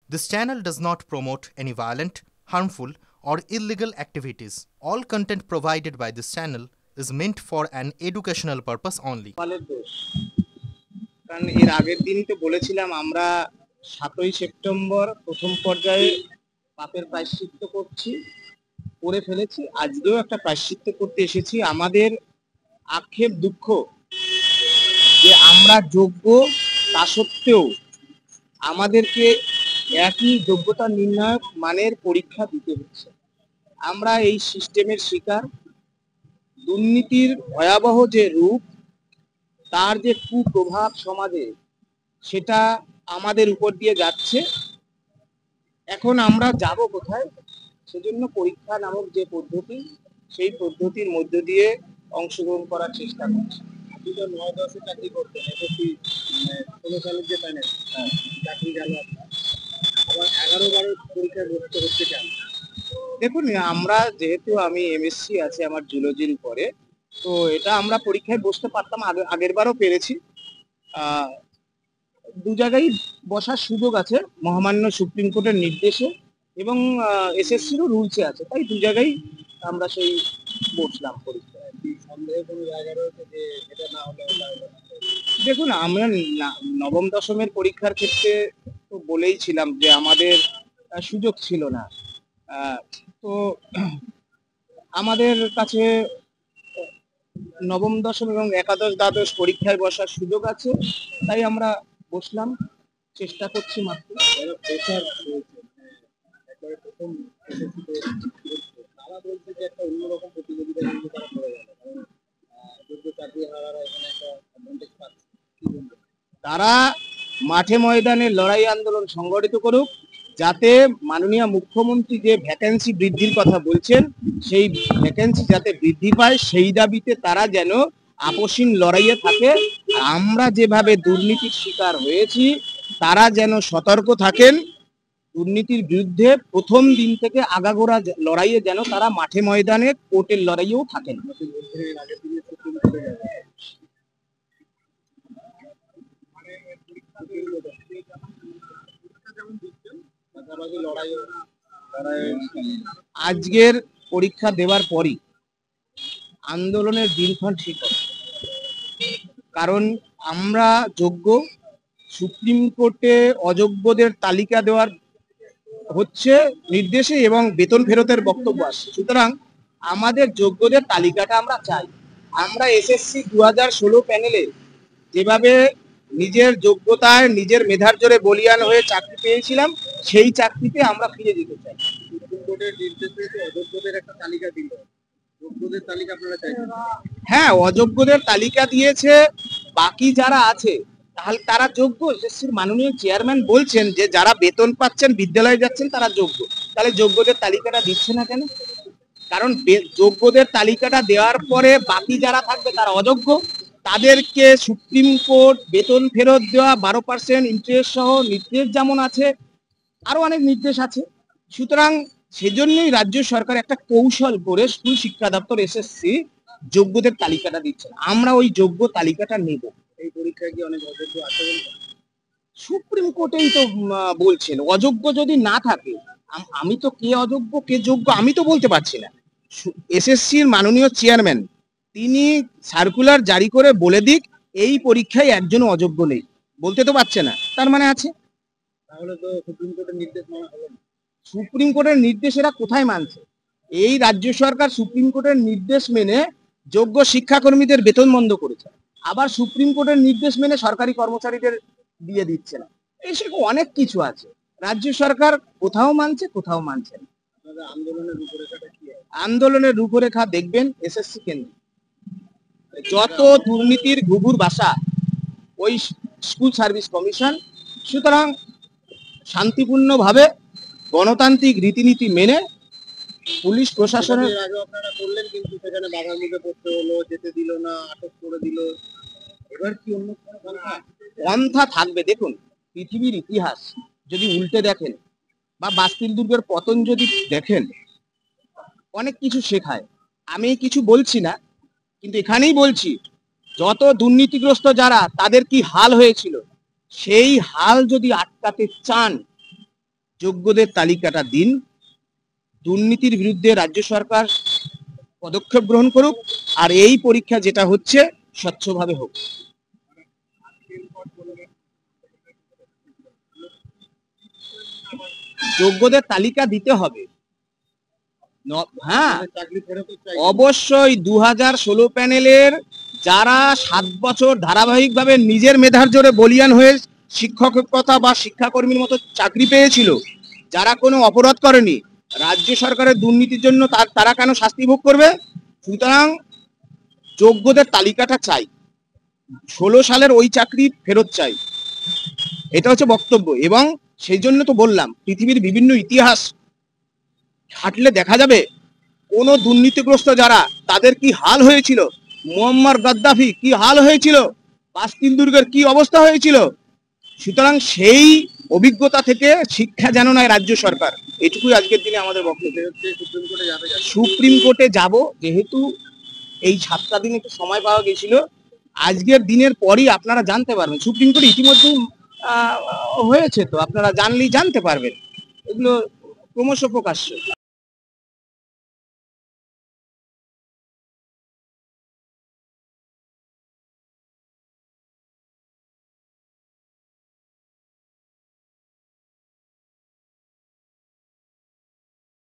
This channel does not promote any violent, harmful, or illegal activities. All content provided by this channel is meant for an educational purpose only. কপালের দোষ। কারণ এর আগের দিনই তো বলেছিলাম আমরা 7ই সেপ্টেম্বর প্রথম পর্যায়ে পাপের প্রায়শ্চিত্ত করে ফেলেছি। আজকেও একটা প্রায়শ্চিত্ত করতে এসেছি। আমাদের আক্ষেপ দুঃখ যে আমরা যোগ্য, তা সত্ত্বেও আমাদেরকে একই যোগ্যতা নির্ণায়ক মানের পরীক্ষা দিতে হচ্ছে। আমরা এই সিস্টেমের শিকার। দুর্নীতির ভয়াবহ যে রূপ, তার যে কুপ্রভাব সমাজে, সেটা আমাদের উপর দিয়ে যাচ্ছে। এখন আমরা যাব কোথায়? সেজন্য পরীক্ষা নামক যে পদ্ধতি, সেই পদ্ধতির মধ্য দিয়ে অংশগ্রহণ করার চেষ্টা করছি। আপনি তো 9-10 চাকরি করতেন, এসএসসি 16 সালের যে প্যানেল, চাকরি গেল আপনার, আবার 11-12 পরীক্ষায় বসতে হচ্ছে কেন? দেখুন, আমরা যেহেতু আমি এমএসসি আছে আমার জুলজির উপরে, তো এটা আমরা পরীক্ষায় বসতে পারতাম, আগের বারও পেরেছি। দু জায়গায় বসার সুযোগ আছে মহামান্য সুপ্রিম কোর্টের নির্দেশে, এবং এসএসসিরও রুলসে আছে, তাই দু জায়গায় আমরা সেই বসলাম পরীক্ষায়। সন্দেহের কোনো জায়গা রয়েছে যে এটা না হলে ওটা হলো? দেখুন, আমরা নবম দশমের পরীক্ষার ক্ষেত্রে তো বলেইছিলাম যে আমাদের সুযোগ ছিল না। তো আমাদের কাছে নবম দশম এবং একাদশ দ্বাদশ পরীক্ষায় বসার সুযোগ আছে, তাই আমরা বসলাম, চেষ্টা করছি মাত্র। প্রেশার রয়েছে, একবারে প্রথম তারা বলছে যে একটা অন্যরকম প্রতিযোগিতা কিন্তু তারা করে গেল, কারণ যোগ্য চাকরি হারারা এখানে একটা অ্যাডভান্টেজ পাচ্ছে। তারা মাঠে ময়দানে লড়াই আন্দোলন সংগঠিত করুক, যাতে মাননীয় মুখ্যমন্ত্রী যে ভ্যাকেন্সি বৃদ্ধির কথা বলছেন, সেই ভ্যাকেন্সি যাতে বৃদ্ধি পায়, সেই দাবিতে তারা যেন আপোষহীন লড়াইয়ে থাকে। আমরা যেভাবে দুর্নীতির শিকার হয়েছি, তারা যেন সতর্ক থাকেন। দুর্নীতির বিরুদ্ধে প্রথম দিন থেকে আগাগোড়া লড়াইয়ে যেন তারা মাঠে ময়দানে কোর্টের লড়াইয়েও থাকেন। আজকের পরীক্ষা দেওয়ার পরই আন্দোলনের দিনক্ষণ ঠিক হবে, কারণ আমরা যোগ্য। সুপ্রিম কোর্টে অযোগ্যদের তালিকা দেওয়ার হচ্ছে নির্দেশে, এবং বেতন ফেরতের বক্তব্য আসছে। সুতরাং আমাদের যোগ্যদের তালিকাটা আমরা চাই। আমরা এসএসসি 2016 প্যানেলে যেভাবে নিজের যোগ্যতায় নিজের মেধার জোরে বলিয়ান হয়ে চাকরি পেয়েছিলাম, সেই চাকরিতে আমরা ফিরে যেতে চাই। সুপ্রিম কোর্টের নির্দেশ পেয়েছে অযোগ্যদের একটা তালিকা দিল, যোগ্যদের তালিকা আপনারা চাইছেন? হ্যাঁ, অযোগ্যদের তালিকা দিয়েছে। বাকি যারা আছে তাহলে তারা যোগ্য। এসএসসির মাননীয় চেয়ারম্যান বলছেন যে যারা বেতন পাচ্ছেন, বিদ্যালয়ে যাচ্ছেন, তারা যোগ্য। তাহলে যোগ্যদের তালিকাটা দিচ্ছে না কেন? কারণ যোগ্যদের তালিকাটা দেওয়ার পরে বাকি যারা থাকবে তারা অযোগ্য। তাদেরকে সুপ্রিম কোর্ট বেতন ফেরত দেওয়া 12% ইন্টারেস্ট সহ নির্দেশ যেমন আছে, আরো অনেক নির্দেশ আছে। সুতরাং সেজন্যই রাজ্য সরকার একটা কৌশল করে স্কুল শিক্ষা দপ্তর এসএসসি যোগ্যদের তালিকাটা দিচ্ছে। আমরা ওই যোগ্য তালিকাটা নেব। এই পরীক্ষায় কি অনেক অযোগ্য আছে বলতে? সুপ্রিম কোর্টেই তো বলছেন অযোগ্য যদি না থাকে। আমি তো কে অযোগ্য কে যোগ্য আমি তো বলতে পারছি না। এসএসসির মাননীয় চেয়ারম্যান তিনি সার্কুলার জারি করে বলে দিক এই পরীক্ষায় একজনও অযোগ্য নেই, বলতে তো পারছে না, তার মানে আছে। তাহলে তো সুপ্রিম কোর্টের নির্দেশ মানা হলো না। সুপ্রিম কোর্টের নির্দেশ এরা কোথায় মানছে? এই রাজ্য সরকার সুপ্রিম কোর্টের নির্দেশ মেনে যোগ্য শিক্ষাকর্মীদের বেতন বন্ধ করেছে, আবার সুপ্রিম কোর্টের নির্দেশ মেনে সরকারি কর্মচারীদের দিয়ে দিচ্ছে না। এই সেরকম অনেক কিছু আছে। রাজ্য সরকার কোথাও মানছে, কোথাও মানছে না। আন্দোলনের রূপরেখাটা কি? আন্দোলনের রূপরেখা দেখবেন এসএসসি কেন্দ্রে যত দুর্নীতির ঘুঘুর বাসা ওই স্কুল সার্ভিস কমিশন। সুতরাং শান্তিপূর্ণভাবে গণতান্ত্রিক রীতিনীতি মেনে পুলিশ প্রশাসনের আপনারা করলেন, কিন্তু সেখানে বাধার মুখে পড়তে হলো, যেতে দিল না, আটক করে দিল। এবার কি অন্য কোনো পন্থা থাকবে? দেখুন, পৃথিবীর ইতিহাস যদি উল্টে দেখেন বা বাস্তিল দুর্গের পতন যদি দেখেন, অনেক কিছু শেখায়। আমি কিছু বলছি না, কিন্তু এখানেই বলছি যত দুর্নীতিগ্রস্ত যারা, তাদের কি হাল হয়েছিল, সেই হাল যদি আটকাতে চান যোগ্যদের তালিকাটা দিন, দুর্নীতির বিরুদ্ধে রাজ্য সরকার পদক্ষেপ গ্রহণ করুক, আর এই পরীক্ষা যেটা হচ্ছে স্বচ্ছভাবে হোক। যোগ্যদের তালিকা দিতে হবে। হ্যাঁ, অবশ্যই 2016 প্যানেলের যারা 7 বছর ধারাবাহিকভাবে নিজের মেধার জোরে বলিয়ান হয়ে শিক্ষকতা বা শিক্ষাকর্মীর মতো চাকরি পেয়েছিল, যারা কোনো অপরাধ করেনি, রাজ্য সরকারের দুর্নীতির জন্য তারা কেন শাস্তি ভোগ করবে? সুতরাং যোগ্যদের তালিকাটা চাই, 16 সালের ওই চাকরি ফেরত চাই, এটা হচ্ছে বক্তব্য। এবং সেই জন্য তো বললাম, পৃথিবীর বিভিন্ন ইতিহাস ঘাটলে দেখা যাবে কোন দুর্নীতিগ্রস্ত যারা, তাদের কি হাল হয়েছিল, মুয়াম্মার গাদ্দাফি কি হাল হয়েছিল, বাস্তিন দুর্গের কি অবস্থা হয়েছিল। সুতরাং সেই অভিজ্ঞতা থেকে শিক্ষা যেন নেয় রাজ্য সরকার, এটুকুই আজকের দিনে আমাদের বক্তব্য। সুপ্রিম কোর্টে যাব, যেহেতু এই 7টা দিন একটু সময় পাওয়া গেছিল, আজকের দিনের পরই আপনারা জানতে পারবেন। সুপ্রিম কোর্টে ইতিমধ্যেই হয়েছে, তো আপনারা জানলেই জানতে পারবেন, এগুলো ক্রমশ প্রকাশ্য।